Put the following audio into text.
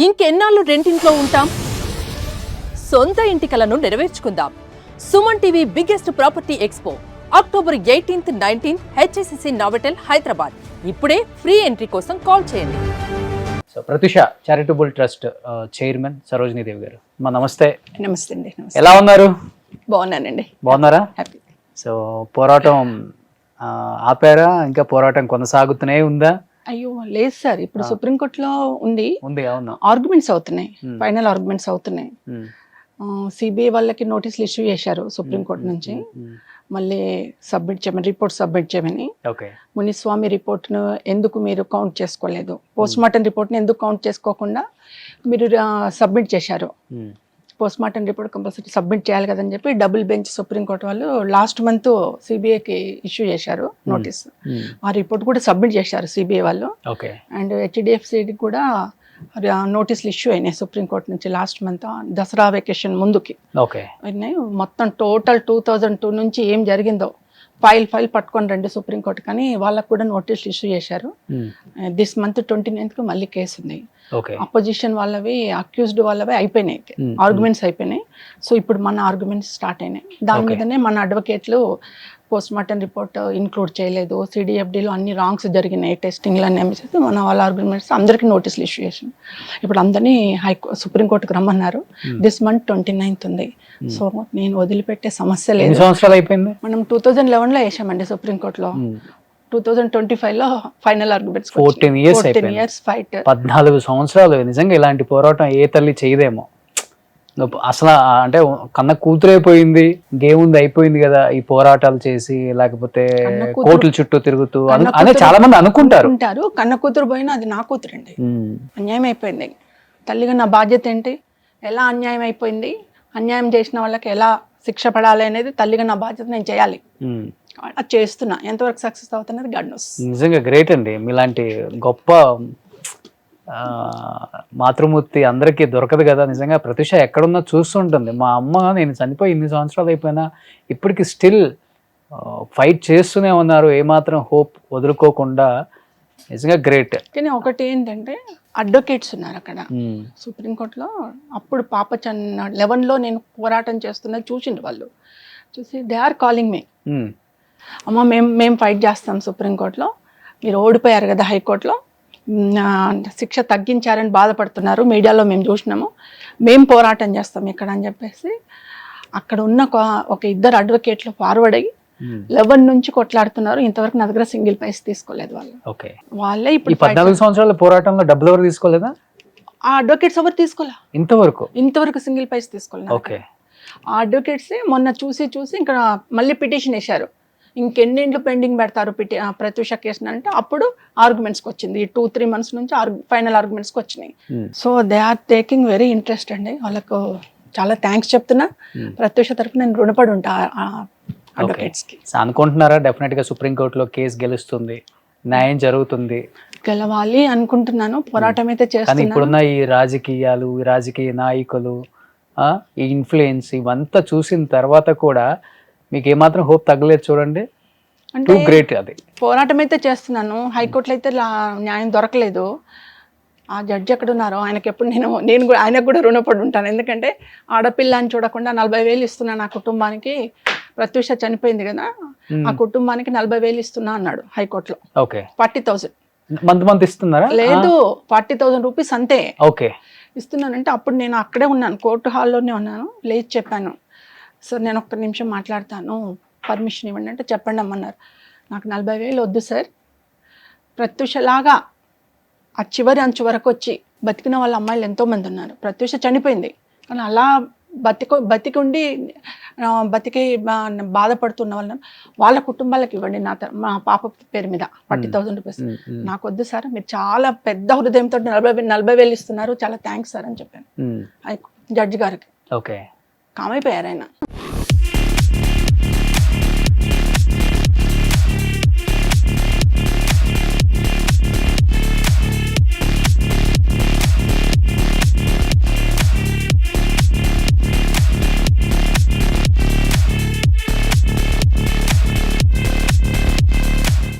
ఇంకెన్నాళ్ళు రెంటింట్లో ఉంటాం? సొంత ఇంటి కలను నెరవేర్చుకుందాం. Suman TV biggest property expo October 18th, 19th HSCC Novotel Hyderabad. ఇప్పుడే ఫ్రీ ఎంట్రీ కోసం కాల్ చేయండి. So Pratyusha charitable trust chairman Sarojini Devi గారు, మా నమస్తే. నమస్తే అండి. ఎలా ఉన్నారు? బాగున్నానండి. బాగున్నారా? హ్యాపీ. సో పోరాటం ఆపారా? ఇంకా పోరాటం కొనసాగుతూనే ఉందా? అయ్యో లేదు సార్, ఇప్పుడు సుప్రీంకోర్టులో ఉంది. అవును. ఆర్గ్యుమెంట్స్ అవుతున్నాయి, ఫైనల్ ఆర్గ్యుమెంట్స్ అవుతున్నాయి. సిబిఐ వాళ్ళకి నోటీసులు ఇష్యూ చేశారు సుప్రీంకోర్టు నుంచి, మళ్ళీ సబ్మిట్ చేయమని, రిపోర్ట్ సబ్మిట్ చేయమని. మునిస్వామి రిపోర్ట్ను ఎందుకు మీరు కౌంట్ చేసుకోలేదు, పోస్ట్ మార్టం రిపోర్ట్ని ఎందుకు కౌంట్ చేసుకోకుండా మీరు సబ్మిట్ చేశారు, post mortem report compulsory submit చేయాలి కదని చెప్పి డబుల్ బెంచ్ సుప్రీంకోర్టు వాళ్ళు లాస్ట్ మంత్ సిబిఐకి ఇష్యూ చేశారు నోటీస్. ఆ రిపోర్ట్ కూడా సబ్మిట్ చేశారు సిబిఐ వాళ్ళు. అండ్ హెచ్డిఎఫ్సికి కూడా నోటీసులు ఇష్యూ అయినాయి సుప్రీంకోర్టు నుంచి లాస్ట్ మంత్, దసరా వెకేషన్ ముందుకి. మొత్తం టోటల్ 2002 నుంచి ఏం జరిగిందో ఫైల్ పట్టుకొని రండి సుప్రీంకోర్టు, కానీ వాళ్ళకు కూడా నోటీసులు ఇష్యూ చేశారు. దిస్ మంత్ 29th మళ్ళీ కేసు ఉంది. అపోజిషన్ వాళ్ళవి, అక్యూజ్డ్ వాళ్ళవి అయిపోయినాయి, ఆర్గ్యుమెంట్స్ అయిపోయినాయి. సో ఇప్పుడు మన ఆర్గ్యుమెంట్స్ స్టార్ట్ అయినాయి. దాని మీదనే మన అడ్వకేట్లు పోస్ట్ మార్టం రిపోర్ట్ ఇన్క్లూడ్ చేయలేదు, సిడిఎఫ్డిలో అన్ని రాంగ్స్ జరిగినాయి, టెస్టింగ్లు అన్నీ చేస్తే మన వాళ్ళ ఆర్గ్యుమెంట్స్ అందరికీ నోటీసులు ఇష్యూ చేసాం. ఇప్పుడు అందరినీ సుప్రీంకోర్టుకు రమ్మన్నారు. దిస్ మంత్ 29th ఉంది. సో నేను వదిలిపెట్టే సమస్య లేదు. మనం 2011లో వేసామండి సుప్రీంకోర్టులో, 2025లో ఫైనల్ ఆర్గ్యుమెంట్స్. 14 years fight. 14 సంవత్సరాలు. నిజంగా ఇలాంటి పోరాటం ఏ తల్లి చేయదేమో అసలు. అంటే కన్న కూతురైపోయింది, ఇంకేముంది, అయిపోయింది కదా ఈ పోరాటాలు చేసి, లేకపోతే కోర్టుల చుట్టూ తిరుగుతూ అని చాలా మంది అనుకుంటారు. కన్న కూతురు పోయినా అది నా కూతురండి, అన్యాయం అయిపోయింది. తల్లిగా నా బాధ్యత ఏంటి, ఎలా అన్యాయం అయిపోయింది, అన్యాయం చేసిన వాళ్ళకి ఎలా శిక్ష పడాలి అనేది తల్లిగా నా బాధ్యత నేను చేయాలి. అది చేస్తున్నా. ఎంతవరకు సక్సెస్ అవుతున్నది గాడ్ నోస్. నిజంగా గ్రేట్ అండి. మీలాంటి గొప్ప మాతృమూర్తి అందరికీ దొరకదు కదా. నిజంగా ప్రత్యూష ఎక్కడున్నా చూస్తుంటుంది. మా అమ్మ నేను చనిపోయి 8 సంవత్సరాలు అయిపోయినా ఇప్పటికి స్టిల్ ఫైట్ చేస్తూనే ఉన్నారు, ఏమాత్రం హోప్ వదులుకోకుండా. నిజంగా గ్రేట్. కానీ ఒకటి ఏంటంటే అడ్వకేట్స్ ఉన్నారు అక్కడ సుప్రీంకోర్టులో. అప్పుడు పాప 11లో నేను పోరాటం చేస్తున్నది చూసిండు వాళ్ళు. చూసి దే ఆర్ కాలింగ్ మీ, అమ్మ మేము ఫైట్ చేస్తాం సుప్రీంకోర్టులో, మీరు ఓడిపోయారు కదా హైకోర్టులో, శిక్ష తగ్గించారని బాధపడుతున్నారు, మీడియాలో మేము చూసినాము, మేము పోరాటం చేస్తాం ఇక్కడ అని చెప్పేసి అక్కడ ఉన్న ఒక ఇద్దరు అడ్వకేట్లు ఫార్వర్డ్ అయ్యి 11 నుంచి కొట్లాడుతున్నారు. ఇంతవరకు నా దగ్గర సింగిల్ పైసా తీసుకోలేదు వాళ్ళు. వాళ్ళే ఇప్పుడు 14 సంవత్సరాల పోరాటంలో డబ్బులు ఎవరు తీసుకోలేదా? ఆ అడ్వకేట్స్ ఎవరు తీసుకోలే ఇంతవరకు సింగిల్ పైసా తీసుకోలేదు. ఆ అడ్వకేట్స్ మొన్న చూసి ఇంకా మళ్ళీ పిటిషన్ వేశారు, ఇంకెన్నింట్లు పెండింగ్ పెడతారు ప్రత్యూష కేసు అంటే. అప్పుడు ఆర్గ్యుమెంట్స్కి వచ్చింది. 2-3 months నుంచి ఫైనల్ ఆర్గ్యుమెంట్స్కి వచ్చినాయి. So they are taking very interest అండి. వాళ్ళకు చాలా థ్యాంక్స్ చెప్తున్నా. ప్రత్యూష తరఫున నేను రుణపడి ఉంటా అడ్వకేట్స్కి. అనుకుంటున్నారా డెఫినెట్ గా సుప్రీంకోర్టులో కేసు గెలుస్తుంది, న్యాయం జరుగుతుంది? గెలవాలి అనుకుంటున్నాను, పోరాటం అయితే చేస్తాను. ఇప్పుడున్న ఈ రాజకీయాలు, ఈ రాజకీయ నాయకులు, ఈ ఇన్ఫ్లుయెన్స్ ఇవంతా చూసిన తర్వాత కూడా మీకు ఏమాత్రం హోప్ తగ్గలేదు చూడండి. అంటే గ్రేట్. అది పోరాటం అయితే చేస్తున్నాను. హైకోర్టులో అయితే న్యాయం దొరకలేదు. ఆ జడ్జి ఎక్కడ ఉన్నారో ఆయనకి ఎప్పుడు నేను కూడా ఆయనకు కూడా రుణపడి ఉంటాను. ఎందుకంటే ఆడపిల్ల అని చూడకుండా 40,000 ఇస్తున్నాను నా కుటుంబానికి. ప్రత్యూష చనిపోయింది కదా, ఆ కుటుంబానికి 40,000 ఇస్తున్నా అన్నాడు హైకోర్టులో. 40,000 మంత్ ఇస్తున్నారా? లేదు, 40,000 రూపీస్ అంతే ఇస్తున్నానంటే. అప్పుడు నేను అక్కడే ఉన్నాను, కోర్టు హాల్లోనే ఉన్నాను. లేచి చెప్పాను, సార్ నేను ఒక్క నిమిషం మాట్లాడతాను, పర్మిషన్ ఇవ్వండి అంటే చెప్పండి అమ్మన్నారు. నాకు 40,000 వద్దు సార్, ప్రత్యూషలాగా ఆ చివరి అంచు వరకు వచ్చి బతికిన వాళ్ళ అమ్మాయిలు ఎంతోమంది ఉన్నారు. ప్రత్యూష చనిపోయింది కానీ అలా బతికి బాధపడుతున్న వాళ్ళ కుటుంబాలకు ఇవ్వండి, మా పాప పేరు మీద 40,000 రూపీస్. నాకు వద్దు సార్, మీరు చాలా పెద్ద హృదయంతో 40,000 ఇస్తున్నారు, చాలా థ్యాంక్స్ సార్ అని చెప్పాను జడ్జి గారికి. కామైపోయారు ఆయన.